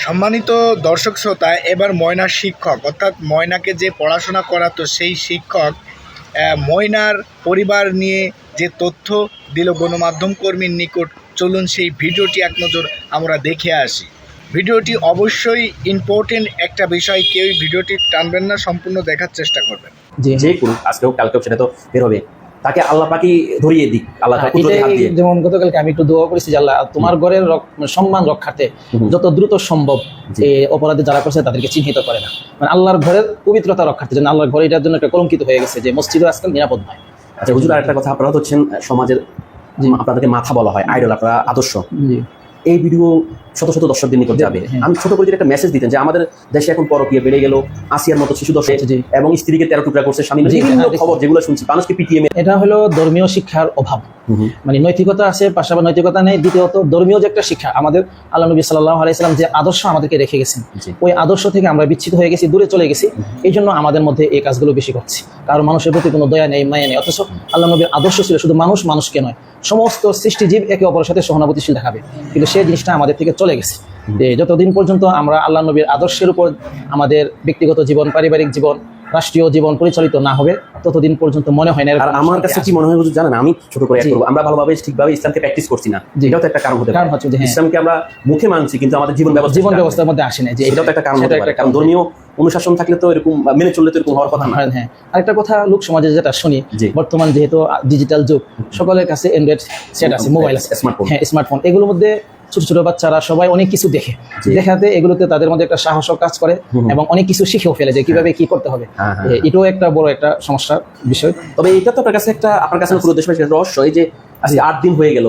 সম্মানিত দর্শক শ্রোতা, এবার ময়নার শিক্ষক অর্থাৎ ময়নাকে যে পড়াশোনা করাতো সেই শিক্ষক ময়নার পরিবার নিয়ে যে তথ্য দিল গণমাধ্যম কর্মীর নিকট, চলুন সেই ভিডিওটি এক নজর আমরা দেখে আসি। ভিডিওটি অবশ্যই ইম্পর্টেন্ট একটা বিষয়, কেউই ভিডিওটি টানবেন না, সম্পূর্ণ দেখার চেষ্টা করবেন। যে করুক, আজকেও কালকেও সেটা তো বের হবে, তাকে আল্লাহ পাকি ধরিয়ে দিক। আল্লাহ যেমন গতকালকে আমি একটু দোয়া করেছি যে আল্লাহ তোমার ঘরের সম্মান রক্ষার্থে যত দ্রুত সম্ভব এই অপরাধী যারা করছে তাদেরকে চিহ্নিত করে না, মানে আল্লাহর ঘরের পবিত্রতা রক্ষার্থে, যেন আল্লাহর ঘরে এটার জন্য একটা কলঙ্কিত হয়ে গেছে যে মসজিদও আজকাল নিরাপদ নয়। আচ্ছা হুজুর, আরেকটা কথা, আপনারা হচ্ছেন সমাজের, আপনাদেরকে মাথা বলা হয়, আইডল, আপনারা আদর্শ। এই ভিডিও শত শত দর্শকদের নিকট যাবে। আমি ছোট করে একটা মেসেজ দিতেন যে আমাদের দেশে এখন পরকীয়া বেড়ে গেল, আসিয়ার মতো শিশু দর্শক এবং স্ত্রীকে 13 টুকরা করছে স্বামী, বিভিন্ন খবর যেগুলো শুনছি, মানুষকে পিটিএম। এটা হলো ধর্মীয় শিক্ষার অভাব, মানে নৈতিকতা আছে, পাশাপাশি নৈতিকতা নেই। দ্বিতীয়ত ধর্মীয় যে একটা শিক্ষা, আমাদের আল্লাহ নবী সাল্লাল্লাহু আলাইহি সাল্লাম যে আদর্শ আমাদেরকে রেখে গেছেন, ওই আদর্শ থেকে আমরা বিচ্ছিত হয়ে গেছি, দূরে চলে গেছি। এই জন্য আমাদের মধ্যে এই কাজগুলো বেশি করছি। কারণ মানুষের প্রতি কোনো দয়া নেই, মায়া নেই। অথচ আল্লাহ নবীর আদর্শ ছিল শুধু মানুষ মানুষকে নয়, সমস্ত সৃষ্টিজীব একে অপরের সাথে সহানুভূতিশীল দেখাবে, কিন্তু সেই জিনিসটা আমাদের থেকে চলে গেছে। যতদিন পর্যন্ত আমরা আল্লাহ নবীর আদর্শের উপর আমাদের ব্যক্তিগত জীবন, পারিবারিক জীবন, রাষ্ট্রীয় জীবন পরিচালিত না হবে, ততদিন পর্যন্ত মনে হয় না। আর আমার কাছে কি মনে হয় হুজুর জানেন, আমি ছোট করে আমরা ভালোভাবে ঠিকভাবে ইসলামকে প্র্যাকটিস করছি না, এটাও তো একটা কারণ হতে পারে। ইসলামকে আমরা মুখে মানছি কিন্তু আমাদের জীবন ব্যবস্থার মধ্যে আসে না, যে এটাও তো একটা কারণ হতে পারে। কারণ ধর্মীয় অনুশাসন থাকলে তো এরকম মেনে চললে তো এরকম হওয়ার কথা না। হ্যাঁ, আরেকটা কথা লোক সমাজে যেটা শুনি, বর্তমান যেহেতু ডিজিটাল যুগ, সকলের কাছে অ্যান্ড্রয়েড সেট আছে, মোবাইল আছে, স্মার্টফোন, এগুলোর মধ্যে ছোট ছোট বাচ্চারা সবাই অনেক কিছু দেখে, দেখাতে এগুলোতে তাদের মধ্যে একটা সাহস কাজ করে এবং অনেক কিছু শিখেও ফেলে যে কিভাবে কি করতে হবে। এটাও একটা বড় একটা সমস্যার বিষয়। তবে এটা তো আপনার কাছে পুরো দেশবাসীর রহস্য, এই যে আজকে 8 দিন হয়ে গেল,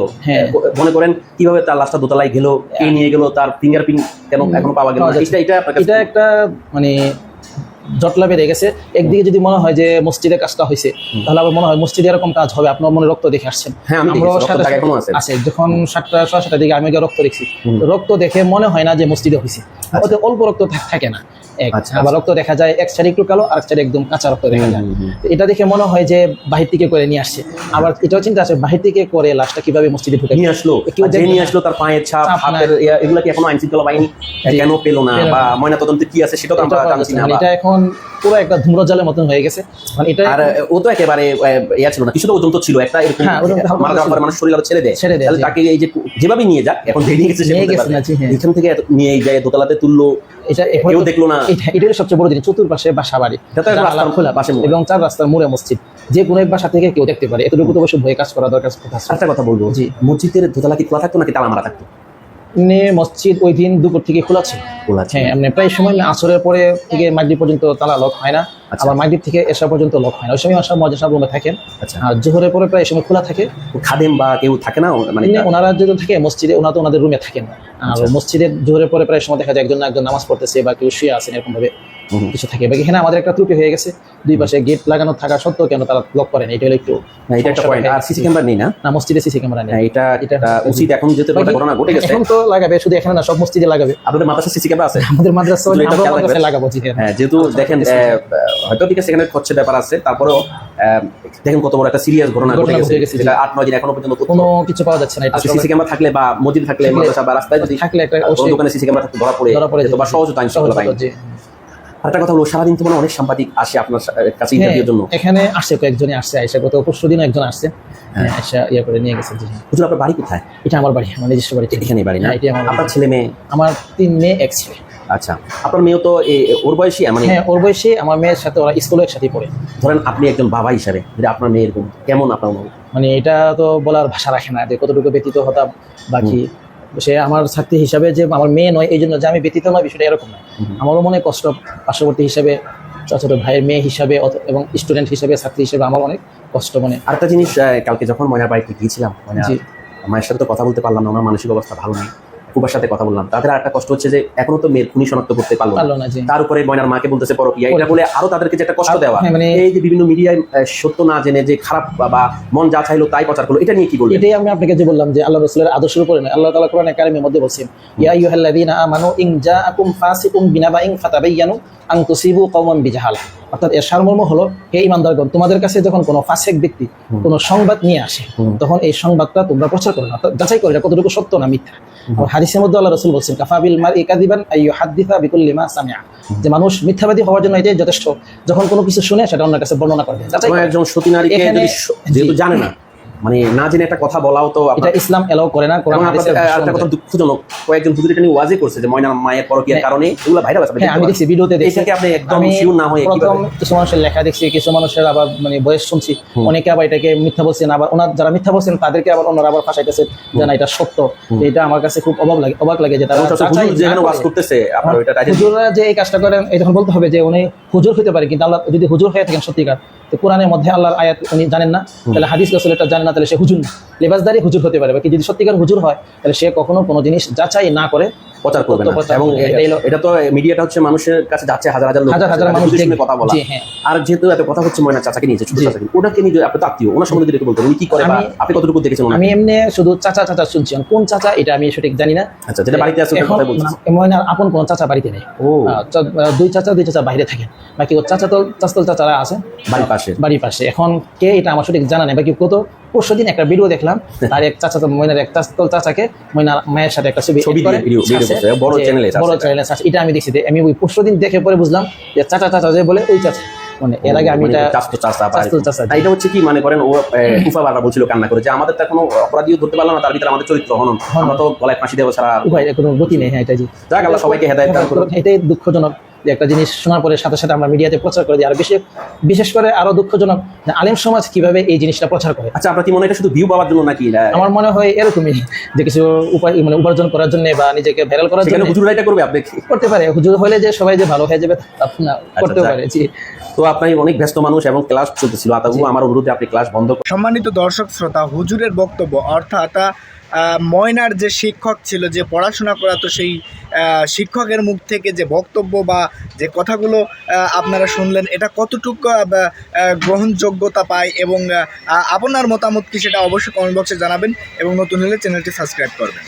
মনে করেন কিভাবে তার লাশটা দোতলায় গেল, কে নিয়ে গেল, তার ফিঙ্গারপ্রিন্ট কেন এখনো পাওয়া গেল না, এটা একটা মানে জটলা বেড়ে গেছে। একদিকে যদি মনে হয় যে মসজিদে কাজটা হয়েছে, তাহলে আবার মনে হয় মসজিদে এরকম কাজ হবে, আপনার মনে রক্ত দেখে আসছেন। আছে যখন 7টা 7:30 দিকে আমি রক্ত দেখছি, রক্ত দেখে মনে হয় না যে মসজিদে হয়েছে, ওতে অল্প রক্ত থাকে না। আবার রক্ত দেখা যায় এক সাইড একটু কালো, আর এক সাইড একদম কাঁচা রক্ত দেখা যায়। এটা দেখে মনে হয় যে বাহির থেকে করে নিয়ে আসছে। আবার এটাও চিন্তা আছে বাহির থেকে করে লাশটা কিভাবে মসজিদে ঢুকে নিয়ে আসলো, নিয়ে আসলো, তার পায়ের ছাপ, হাতের এগুলা কি এখনো আইনশৃঙ্খলা বাহিনী কেন পেলো না, বা ময়না তদন্তে কি আছে সেটা তো আমরা জানছি না। এটা এখন পুরো একটা ধূম্রজালের মতন হয়ে গেছে। মানে এটা আর ও তো একেবারে ইয়া ছিল না, কিছুটা পর্যন্ত ছিল একটা এরকম মারা যাওয়ার পরে মানুষ শরীর আলো ছেড়ে দেয়, তাহলে তাকে এই যে যেভাবে নিয়ে যাক, এখন নিয়ে গেছে এখান থেকে নিয়ে যায় দোতলাতে তুললো, এটা কেউ দেখলো না। এটাই সবচেয়ে বড় জিনিস। চতুর্পাশে বাসা বাড়ি এবং 4 রাস্তার মোড়ে মসজিদ, যে কোনো এক বাসা থেকে কেউ দেখতে পারে, এতটুকু তো অবশ্যই ভয়ে কাজ করা দরকার। একটা কথা বলবো, মসজিদের দোতলা কি খোলা থাকতো নাকি তালা মারা থাকতো? মসজিদ ওই দিন দুপুর থেকে খোলা ছিল। হ্যাঁ, মানে প্রায় সময় আসরের পরে থেকে মাগরিব পর্যন্ত তালা লক হয় না, আবার মাগরিব থেকে এশা পর্যন্ত লক হয় না। ওই সময় আসর মুয়াজ্জিন সাহেব রুমে থাকেন, আর জোহরের পরে প্রায় সময় খোলা থাকে। খাদেম বা কেউ থাকে না, মানে ওনারা যদি থাকে মসজিদে, ওনারা তো ওনাদের রুমে থাকেন। আর মসজিদে জোহরের পরে প্রায় সময় দেখা যায় একজন নামাজ পড়তেছে বা কেউ শুয়ে আছেন, এরকম ভাবে কিছু থাকে। বাকি এখানে আমাদের একটা ত্রুটি হয়ে গেছে, দুই পাশে গেট লাগানো থাকা সত্ত্বেও কেন তারা লক করেন, এটা হলো একটু এটা একটা পয়েন্ট। আর সিসি ক্যামেরা নেই না মসজিদে, সিসি ক্যামেরা নেই। এটা উচিত এখন যেতে ঘটনা ঘটে গেছে, এখন তো লাগাবে, শুধু এখানে না সব মসজিদে লাগাবে। আপনাদের মাদ্রাসা সিসি ক্যামেরা আছে? আমাদের মাদ্রাসায় লাগাবো। হ্যাঁ, যেহেতু দেখেন হয়তো ঠিক আছে, এখানে খরচের ব্যাপার আছে, তারপরেও দেখেন কত বড় একটা সিরিয়াস ঘটনা ঘটে গেছে, যেটা 8-9 দিন এখনো পর্যন্ত কোনো কিছু পাওয়া যাচ্ছে না। এটা সিসি ক্যামেরা থাকলে বা মসজিদ থাকলে, মাদ্রাসা বা রাস্তায় যদি থাকলে একটা দোকানে সিসি ক্যামেরা থাকলে ধরা পড়ে যেত বা সহজ হতো ইনশাআল্লাহ। একটা কথা হলো, সারাদিন তো অনেক সাংবাদিক আসে আপনার কাছে ইন্টারভিউর জন্য। এখানে আসছে কয়েকজনই আসছে, আয়সা গত পরশুদিন একজন আসছে, আয়সা ইয়া করে নিয়ে গেছে। হুজুর, আপনার বাড়ি কোথায়? এটা আমার বাড়ি, আমার নিজস্ব বাড়ি। এখানেই বাড়ি না? আপনার ছেলে মেয়ে? আমার 3 মেয়ে 1 ছেলে। আচ্ছা, আপনার মেয়ে তো ওর বয়সী? মানে হ্যাঁ, ওর বয়সী। আমার মেয়ের সাথে ওরা স্কুলে একসাথে পড়ে। ধরেন আপনি একজন বাবা হিসাবে যদি আপনার মেয়ের কেমন আপনার মানে এটা তো বলার ভাষা রাখে না যে কতটুকু ব্যতীত হতাম। বাকি সে আমার ছাত্রী হিসাবে যে আমার মেয়ে নয় এই জন্য যে আমি ব্যতীত নয়, বিষয়টা এরকম নয়। আমারও মনে কষ্ট, পার্শ্ববর্তী হিসাবে, ছোট ভাইয়ের মেয়ে হিসাবে এবং স্টুডেন্ট হিসাবে, ছাত্রী হিসেবে আমার অনেক কষ্ট মনে। আরেকটা জিনিস, কালকে যখন ময়নার বাড়িতে গিয়েছিলাম, মায়ের সাথে তো কথা বলতে পারলাম না, আমার মানসিক অবস্থা ভালো নেই। ফুবার সাথে কথা বললাম, তাদের একটা কষ্ট হচ্ছে যে এখনো তো মেয়ের খুনি শনাক্ত করতে পারলো না। তার উপরে ময়নার মাকে বলতেছে পরকীয়া, এটা বলে আরো তাদেরকে যে একটা কষ্ট দেওয়া, এই যে বিভিন্ন মিডিয়ায় সত্য না জেনে যে খারাপ বা মন যা চাইলো তাই প্রচার করলো, এটা নিয়ে কি বলবো? এটাই আমি আপনাকে যে বললাম যে আল্লাহ রাসূলের আদর্শের উপরে নয়। আল্লাহ তাআলা কোরআনে কারিমের মধ্যে বলছেন, ইয়া আইয়ুহাল্লাযীনা আমানু ইন জাআকুম ফাসিকুম বিনাবাইন ফাতাবায়ানু আন তুসিবু কওমান বিজাহালা। অর্থাৎ এর সারমর্ম হলো, হে ঈমানদারগণ, তোমাদের কাছে যখন কোনো ফাসিক ব্যক্তি কোনো সংবাদ নিয়ে আসে, তখন এই সংবাদটা তোমরা প্রচার করো না, যাচাই করো এটা কতটুকু সত্য না মিথ্যা। হাদিসের মধ্যে আল্লাহ রাসূল বলছেন কাফাবিল মারই কাযিবান আইয়ুহাদ্দিসা বিকুল্লি মা সামিআ, যে মানুষ মিথ্যাবাদী হওয়ার জন্য এটাই যথেষ্ট, যখন কোনো কিছু শুনে সেটা অন্যের কাছে বর্ণনা করবে। একজন সতী নারীকে যদি যেহেতু জানে না, মানে না জেনে একটা কথা বলাও তো এটা ইসলাম এলাও করে না। কোরআন হাদিসে একটা কথা দুঃখজনক, কয়েকজন হুজুর এটা নিয়ে ওয়াজই করছে যে ময়না মায়ের পরকীয়ার কারণে এগুলো ভাইরাল আছে। হ্যাঁ, আমি দেখছি ভিডিওতে দেখছি। এটাকে আপনি একদম আমি শিওর না হয়ে প্রথম কিছু মানুষের লেখা দেখছি, কিছু মানুষের আবার মানে বয়স শুনছি, অনেকে আবার এটাকে মিথ্যা বলছেন, আবার ওনার যারা মিথ্যা বলছেন তাদেরকে আবার অন্যরা আবার ফাঁসাইতেছে যে না এটা সত্য। এটা আমার কাছে খুব অবাক লাগে যে তারা যেখানে ওয়াজ করতেছে আপনার ওইটা হুজুররা যে এই কাজটা করেন, এখন বলতে হবে যে উনি হুজুর হতে পারে, কিন্তু আল্লাহ যদি হুজুর হয়ে থাকেন সত্যিকার, তো কোরআনের মধ্যে আল্লাহর আয়াত উনি জানেন না, তাহলে হাদিস রাসূল এটা জানেন না, তাহলে সে হুজুর না, লেবাসদারি হুজুর হতে পারে। বাকি যদি সত্যিকার হুজুর হয় তাহলে সে কখনো কোনো জিনিস যাচাই না করে প্রচার করবে না। এবং এটা তো মিডিয়াটা হচ্ছে মানুষের কাছে যাচ্ছে হাজার হাজার মানুষ দেখবে কথা বলা। আর যেহেতু এত কথা হচ্ছে ময়না চাচাকে নিয়ে, ছোট চাচাকে, ওটাকে নিয়ে আপনি তো আত্মীয়, ওনার সম্বন্ধে একটু বলতেন, উনি কি করে বা আপনি কতটুকু দেখেছেন? আমি এমনি শুধু চাচা চাচা শুনছি, কোন চাচা এটা আমি সঠিক জানি না। আচ্ছা, যেটা বাড়িতে আছে কথা বলছেন, ময়নার আপন কোন চাচা বাড়িতে নেই। দুই চাচা বাইরে থাকেন, বাকি ওর চাচারা আছে বাড়ির পাশে। এখন কে এটা আমার সঠিক জানা নেই। বাকি কত পরশুদিন একটা ভিডিও দেখলাম, তার এক চাচা তো ময়নার এক চাচাকে ময়নার মায়ের সাথে একটা ছবি বড় চ্যানেলে, এটা আমি দেখছি। আমি ওই পরশুদিন দেখে পরে বুঝলাম যে চাচা যে বলে ওই চাচা, মানে এর আগে আমি এটা হচ্ছে কি মানে করেন, ও কুফা বারবার বলছিল কান্না করে যে আমাদের তো এখনো অপরাধীও ধরতে পারলাম না, তার ভিতরে আমাদের চরিত্র হনন, আমরা তো গলায় ফাঁসি দেবো ছাড়া উপায় কোনো গতি নেই। হ্যাঁ, এটাই যাক আল্লাহ সবাইকে হেদায়েত দান করুন। এটাই দুঃখজনক যে একটা জিনিস শোনার পরে সাথে সাথে আমরা মিডিয়াতে প্রচার করে দিই। আর বিশেষ করে আরো দুঃখজনক যে আলেম সমাজ কিভাবে এই জিনিসটা প্রচার করে। আচ্ছা, আপনার কি মনে হয় এটা শুধু ভিউ পাওয়ার জন্য নাকি? আমার মনে হয় এরকমই যে কিছু উপায় মানে উপার্জন করার জন্য বা নিজেকে ভাইরাল করার জন্য হুজুর এটা করবে, আপনি করতে পারে। হুজুর হলে যে সবাই যে ভালো হয়ে যাবে করতে পারে। জি, তো আপনি অনেক ব্যস্ত মানুষ এবং ক্লাস চলতেছিল, আমার অনুরোধে আপনি ক্লাস বন্ধ করুন। সম্মানিত দর্শক শ্রোতা, হুজুরের বক্তব্য অর্থাৎ ময়নার যে শিক্ষক ছিল, যে পড়াশোনা করাতো, সেই শিক্ষকের মুখ থেকে যে বক্তব্য বা যে কথাগুলো আপনারা শুনলেন, এটা কতটুকু গ্রহণযোগ্যতা পায় এবং আপনার মতামত কি সেটা অবশ্যই কমেন্ট বক্সে জানাবেন এবং নতুন হলে চ্যানেলটি সাবস্ক্রাইব করবেন।